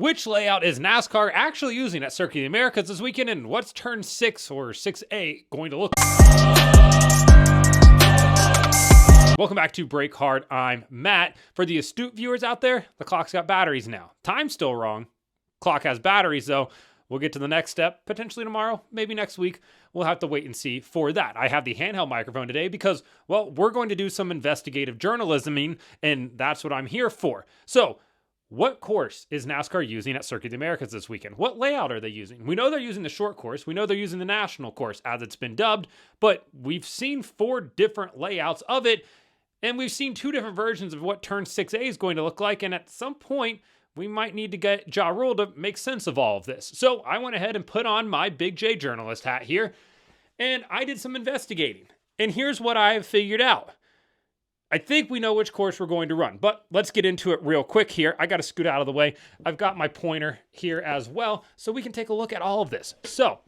Which layout is NASCAR actually using at Circuit of the Americas this weekend, and what's turn 6 or 6A going to look like? Welcome back to Break Hard. I'm Matt. For the astute viewers out there, the clock's got batteries now. Time's still wrong. Clock has batteries, though. We'll get to the next step, potentially tomorrow, maybe next week. We'll have to wait and see for that. I have the handheld microphone today because, well, we're going to do some investigative journalisming, and that's what I'm here for. So, what course is NASCAR using at Circuit of the Americas this weekend? What layout are they using? We know they're using the short course. We know they're using the national course as it's been dubbed, but we've seen 4 different layouts of it, and we've seen 2 different versions of what turn 6A is going to look like, and at some point, we might need to get Ja Rule to make sense of all of this. So I went ahead and put on my Big J journalist hat here, and I did some investigating. And here's what I have figured out. I think we know which course we're going to run, but let's get into it real quick here. I got to scoot out of the way. I've got my pointer here as well, so we can take a look at all of this. So,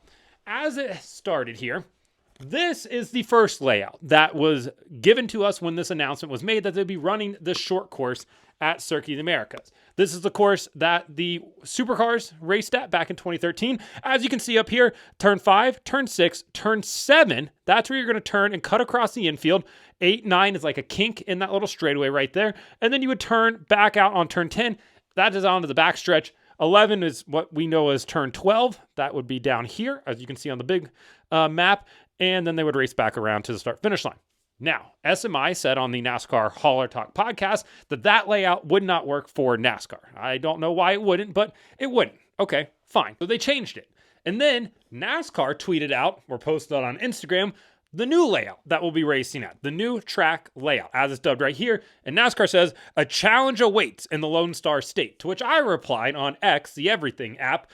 as it started here, this is the first layout that was given to us when this announcement was made that they'd be running the short course at Circuit of the Americas. This is the course that the Supercars raced at back in 2013. As you can see up here, turn 5, turn 6, turn 7, that's where you're going to turn and cut across the infield. 8, 9 is like a kink in that little straightaway right there. And then you would turn back out on turn 10. That is onto the backstretch. 11 is what we know as turn 12. That would be down here, as you can see on the big map. And then they would race back around to the start-finish line. Now, SMI said on the NASCAR Hauler Talk podcast that that layout would not work for NASCAR. I don't know why it wouldn't, but it wouldn't. Okay, fine. So they changed it. And then NASCAR tweeted out, or posted on Instagram, the new layout that we'll be racing at, the new track layout, as it's dubbed right here. And NASCAR says, a challenge awaits in the Lone Star State, to which I replied on X, the Everything app,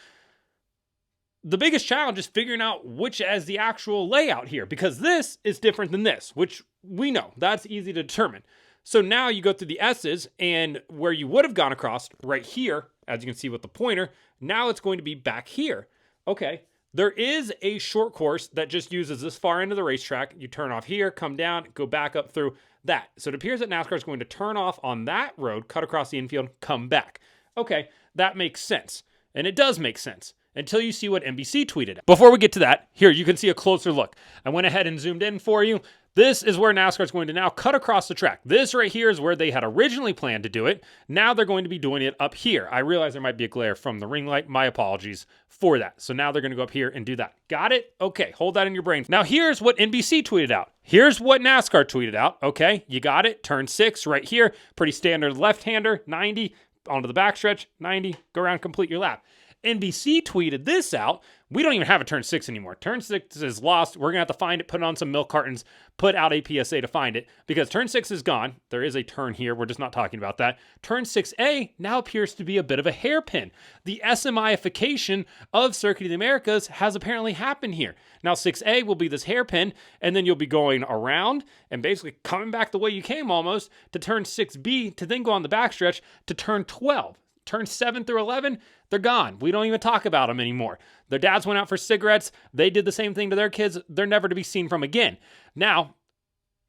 the biggest challenge is figuring out which is the actual layout here, because this is different than this, which we know. That's easy to determine. So now you go through the S's, and where you would have gone across right here, as you can see with the pointer, now it's going to be back here. Okay, there is a short course that just uses this far end of the racetrack. You turn off here, come down, go back up through that. So it appears that NASCAR is going to turn off on that road, cut across the infield, come back. Okay, that makes sense. And it does make sense until you see what NBC tweeted. Before we get to that, here you can see a closer look. I went ahead and zoomed in for you. This is where NASCAR is going to now cut across the track. This right here is where they had originally planned to do it. Now they're going to be doing it up here. I realize there might be a glare from the ring light. My apologies for that. So now they're going to go up here and do that. Got it? Okay, hold that in your brain. Now here's what NBC tweeted out. Here's what NASCAR tweeted out. Okay, you got it. Turn 6 right here. Pretty standard left-hander, 90. Onto the backstretch, 90. Go around, complete your lap. NBC tweeted this out. We don't even have a turn 6 anymore. Turn 6 is lost. We're going to have to find it, put it on some milk cartons, put out a PSA to find it, because turn 6 is gone. There is a turn here. We're just not talking about that. Turn 6A now appears to be a bit of a hairpin. The SMIification of Circuit of the Americas has apparently happened here. Now 6A will be this hairpin, and then you'll be going around and basically coming back the way you came almost to turn 6B to then go on the backstretch to turn 12. Turn 7 through 11, they're gone. We don't even talk about them anymore. Their dads went out for cigarettes. They did the same thing to their kids. They're never to be seen from again. Now,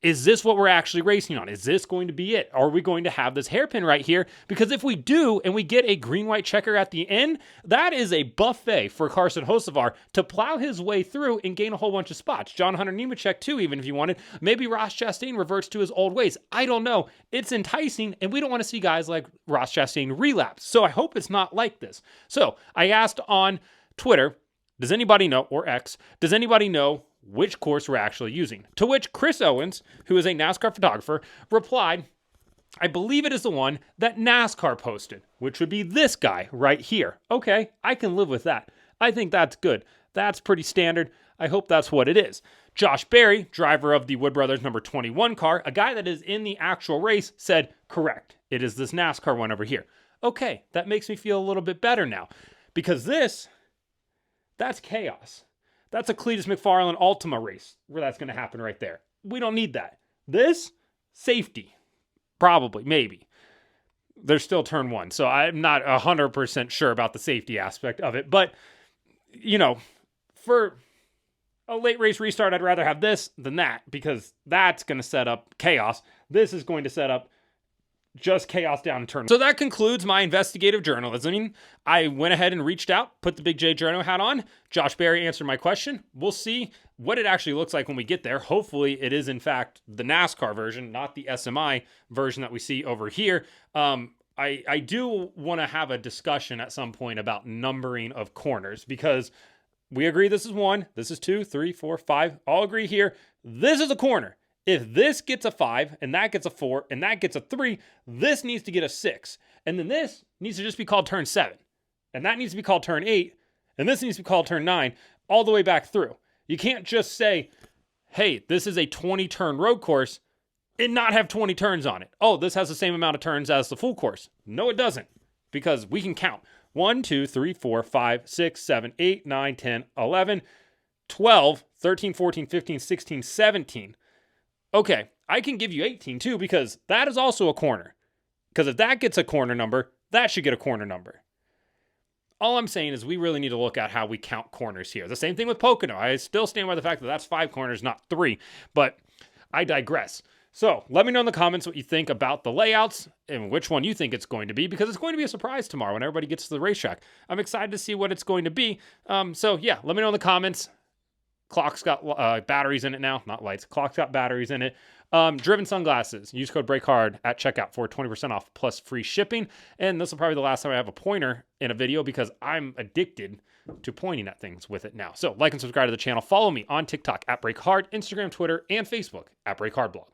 is this what we're actually racing on? Is this going to be it? Are we going to have this hairpin right here? Because if we do, and we get a green-white checker at the end, that is a buffet for Carson Hocevar to plow his way through and gain a whole bunch of spots. John Hunter Nemechek too, even if you wanted. Maybe Ross Chastain reverts to his old ways. I don't know. It's enticing, and we don't want to see guys like Ross Chastain relapse. So I hope it's not like this. So I asked on Twitter, does anybody know, or X, does anybody know which course we're actually using? To which Chris Owens, who is a NASCAR photographer, replied, I believe it is the one that NASCAR posted, which would be this guy right here. Okay, I can live with that. I think that's good. That's pretty standard. I hope that's what it is. Josh Berry, driver of the Wood Brothers number 21 car, a guy that is in the actual race, said, correct. It is this NASCAR one over here. Okay, that makes me feel a little bit better now, because that's chaos. That's a Cletus McFarland Ultima race where that's going to happen right there. We don't need that. This, safety. Probably, maybe. There's still turn 1, so I'm not 100% sure about the safety aspect of it. But, you know, for a late race restart, I'd rather have this than that, because that's going to set up chaos. This is going to set up just chaos down in turn. So that concludes my investigative journalism. I went ahead and reached out, put the Big J Journo hat on. Josh Berry answered my question. We'll see what it actually looks like when we get there. Hopefully it is in fact the NASCAR version, not the SMI version that we see over here. I do want to have a discussion at some point about numbering of corners, because we agree this is 1, this is 2, 3, 4, 5. All agree here. This is a corner. If this gets a 5 and that gets a 4 and that gets a 3, this needs to get a 6. And then this needs to just be called turn 7. And that needs to be called turn 8. And this needs to be called turn 9, all the way back through. You can't just say, hey, this is a 20-turn road course and not have 20 turns on it. Oh, this has the same amount of turns as the full course. No, it doesn't, because we can count 1, 2, 3, 4, 5, 6, 7, 8, 9, 10, 11, 12, 13, 14, 15, 16, 17. Okay, I can give you 18 too, because that is also a corner. Because if that gets a corner number, that should get a corner number. All I'm saying is we really need to look at how we count corners here. The same thing with Pocono. I still stand by the fact that that's 5 corners, not 3, but I digress. So let me know in the comments what you think about the layouts and which one you think it's going to be, because it's going to be a surprise tomorrow when everybody gets to the racetrack. I'm excited to see what it's going to be. So yeah, let me know in the comments. Clock's got batteries in it now, not lights. Clock's got batteries in it. Driven sunglasses. Use code BRAKEHARD at checkout for 20% off plus free shipping. And this will probably be the last time I have a pointer in a video, because I'm addicted to pointing at things with it now. So like and subscribe to the channel. Follow me on TikTok at BRAKEHARD, Instagram, Twitter, and Facebook at BRAKEHARDBlog.